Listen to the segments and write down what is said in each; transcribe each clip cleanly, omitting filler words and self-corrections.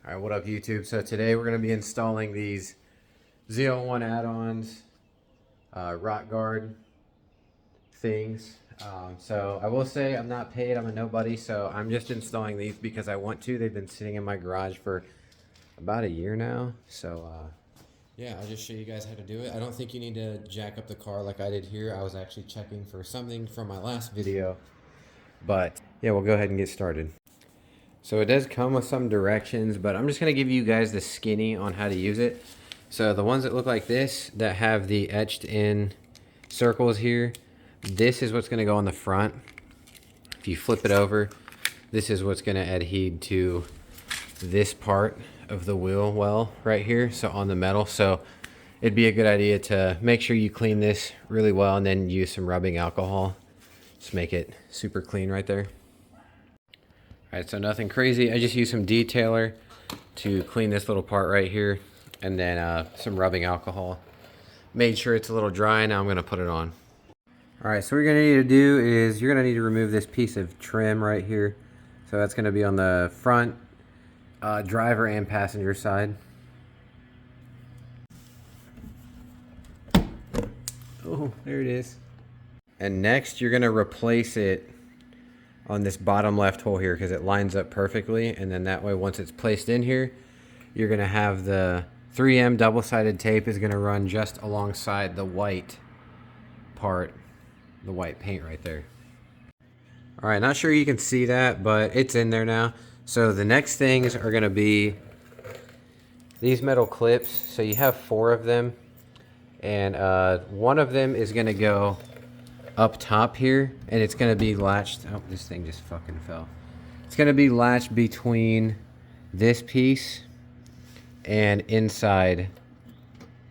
Alright, what up YouTube? So today we're going to be installing these ZL1 add-ons, rock guard things. So I will say I'm not paid, I'm a nobody, so I'm just installing these because I want to. They've been sitting in my garage for about a year now. So yeah, I'll just show you guys how to do it. I don't think you need to jack up the car like I did here. I was actually checking for something from my last video. But yeah, we'll go ahead and get started. So it does come with some directions, but I'm just going to give you guys the skinny on how to use it. So the ones that look like this, that have the etched in circles here, this is what's going to go on the front. If you flip it over, this is what's going to adhere to this part of the wheel well right here, so on the metal. So it'd be a good idea to make sure you clean this really well and then use some rubbing alcohol. Just make it super clean right there. Alright, so nothing crazy. I just used some detailer to clean this little part right here, and then some rubbing alcohol. Made sure it's a little dry. Now I'm going to put it on. Alright, so what you're going to need to do is you're going to need to remove this piece of trim right here. So that's going to be on the front driver and passenger side. Oh, there it is. And next you're going to replace it on this bottom left hole here because it lines up perfectly, and then that way once it's placed in here, you're going to have the 3M double-sided tape is going to run just alongside the white part, the white paint right there. Alright, not sure you can see that, but it's in there now. So the next things are going to be these metal clips. So you have 4 of them, and one of them is going to go up top here, and it's going to be latched. Oh, this thing just fucking fell. It's going to be latched between this piece and inside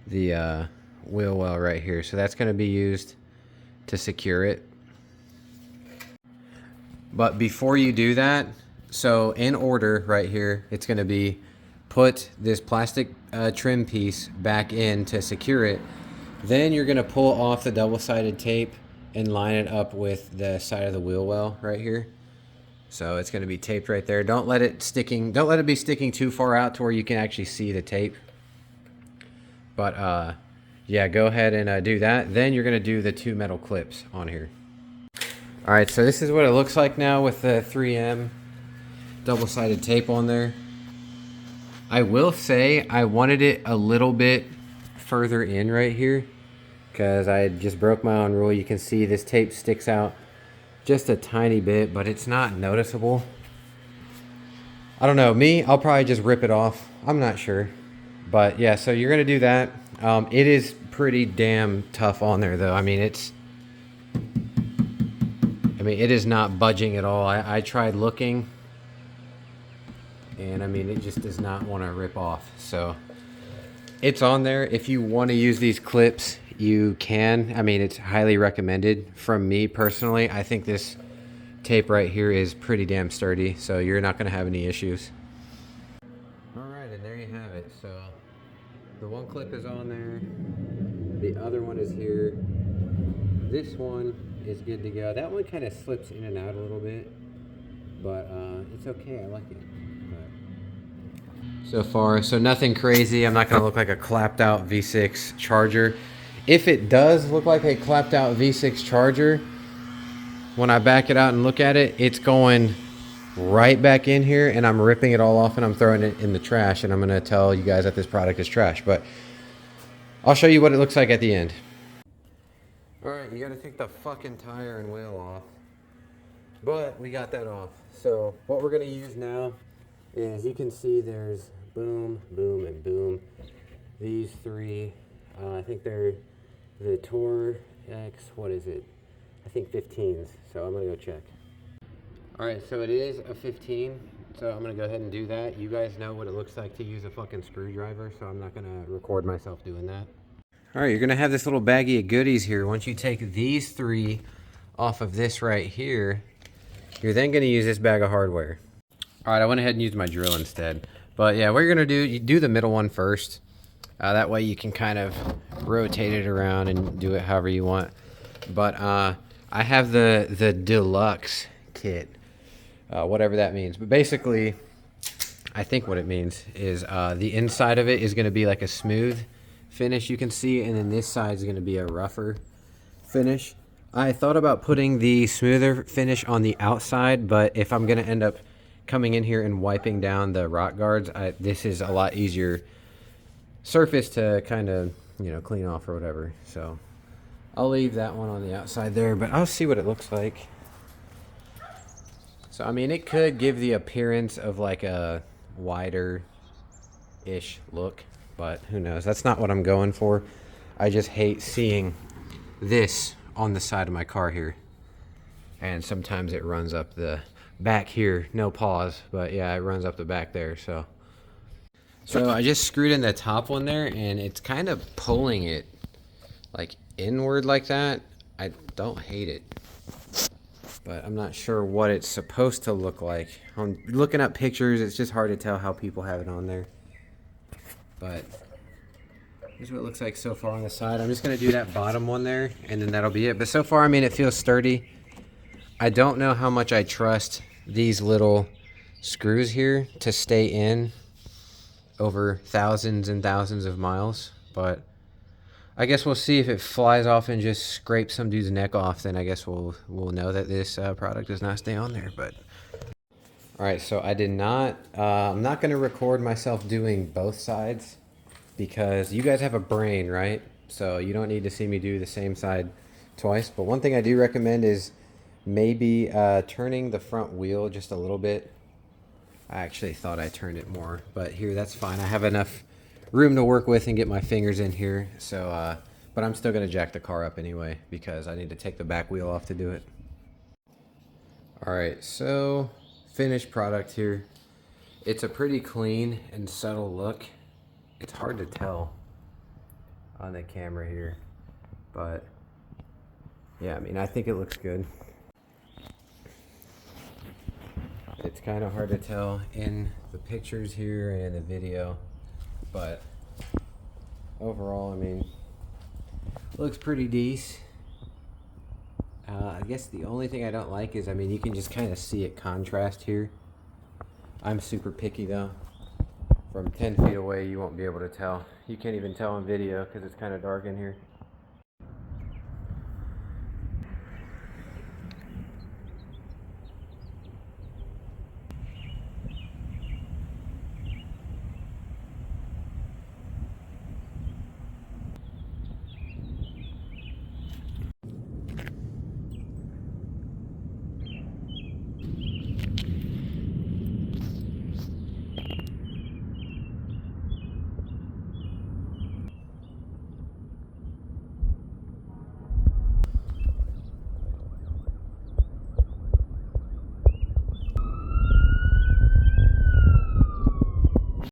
the wheel well right here. So that's going to be used to secure it. But before you do that, so in order right here, it's going to be put this plastic trim piece back in to secure it. Then you're going to pull off the double-sided tape and line it up with the side of the wheel well right here. So it's going to be taped right there. Don't let it be sticking too far out to where you can actually see the tape. But yeah, go ahead and do that. Then you're going to do the 2 metal clips on here. All right, so this is what it looks like now with the 3M double-sided tape on there. I will say I wanted it a little bit further in right here, because I just broke my own rule. You can see this tape sticks out just a tiny bit, but it's not noticeable. I don't know, me, I'll probably just rip it off. I'm not sure. But yeah, so you're gonna do that. It is pretty damn tough on there though. I mean, it is not budging at all. I tried looking, and I mean, it just does not want to rip off. So it's on there. If you want to use these clips, you can. I mean, it's highly recommended. From me personally, I think this tape right here is pretty damn sturdy, so you're not going to have any issues. Alright, and there you have it. So the one clip is on there, the other one is here, this one is good to go. That one kind of slips in and out a little bit, but it's okay. I like it. But so far, so nothing crazy. I'm not going to look like a clapped out V6 Charger. If it does look like a clapped out V6 Charger, when I back it out and look at it, it's going right back in here, and I'm ripping it all off and I'm throwing it in the trash, and I'm going to tell you guys that this product is trash. But I'll show you what it looks like at the end. Alright, you got to take the fucking tire and wheel off. But we got that off. So what we're going to use now is, you can see there's boom, boom, and boom. These 3, I think they're the torx, what is it? I think 15s, so I'm gonna go check. Alright, so it is a 15, so I'm gonna go ahead and do that. You guys know what it looks like to use a fucking screwdriver, so I'm not gonna record myself doing that. Alright, you're gonna have this little baggie of goodies here. Once you take these 3 off of this right here, you're then gonna use this bag of hardware. Alright, I went ahead and used my drill instead. But yeah, what you're gonna do, you do the middle one first. That way you can kind of rotate it around and do it however you want. But I have the deluxe kit, whatever that means. But basically, I think what it means is the inside of it is going to be like a smooth finish, you can see, and then this side is going to be a rougher finish. I thought about putting the smoother finish on the outside, but if I'm going to end up coming in here and wiping down the rock guards, this is a lot easier surface to kind of, you know, clean off or whatever. So I'll leave that one on the outside there, but I'll see what it looks like. So I mean, it could give the appearance of like a wider-ish look, but who knows? That's not what I'm going for. I just hate seeing this on the side of my car here. And sometimes it runs up the back here. No pause, but yeah, it runs up the back there. So I just screwed in the top one there, and it's kind of pulling it like inward like that. I don't hate it, but I'm not sure what it's supposed to look like. I'm looking up pictures. It's just hard to tell how people have it on there. But here's what it looks like so far on the side. I'm just going to do that bottom one there, and then that'll be it. But so far, I mean, it feels sturdy. I don't know how much I trust these little screws here to stay in over thousands and thousands of miles. But I guess we'll see. If it flies off and just scrapes some dude's neck off, then I guess we'll know that this product does not stay on there. But all right, so I did not, I'm not going to record myself doing both sides because you guys have a brain, right? So you don't need to see me do the same side twice. But one thing I do recommend is maybe turning the front wheel just a little bit. I actually thought I turned it more, but here, that's fine. I have enough room to work with and get my fingers in here. So, but I'm still going to jack the car up anyway because I need to take the back wheel off to do it. All right, so finished product here. It's a pretty clean and subtle look. It's hard to tell on the camera here, but yeah, I mean, I think it looks good. It's kind of hard to tell in the pictures here and in the video, but overall, I mean, looks pretty decent. I guess the only thing I don't like is, I mean, you can just kind of see it contrast here. I'm super picky though. From 10 feet away, you won't be able to tell. You can't even tell on video because it's kind of dark in here.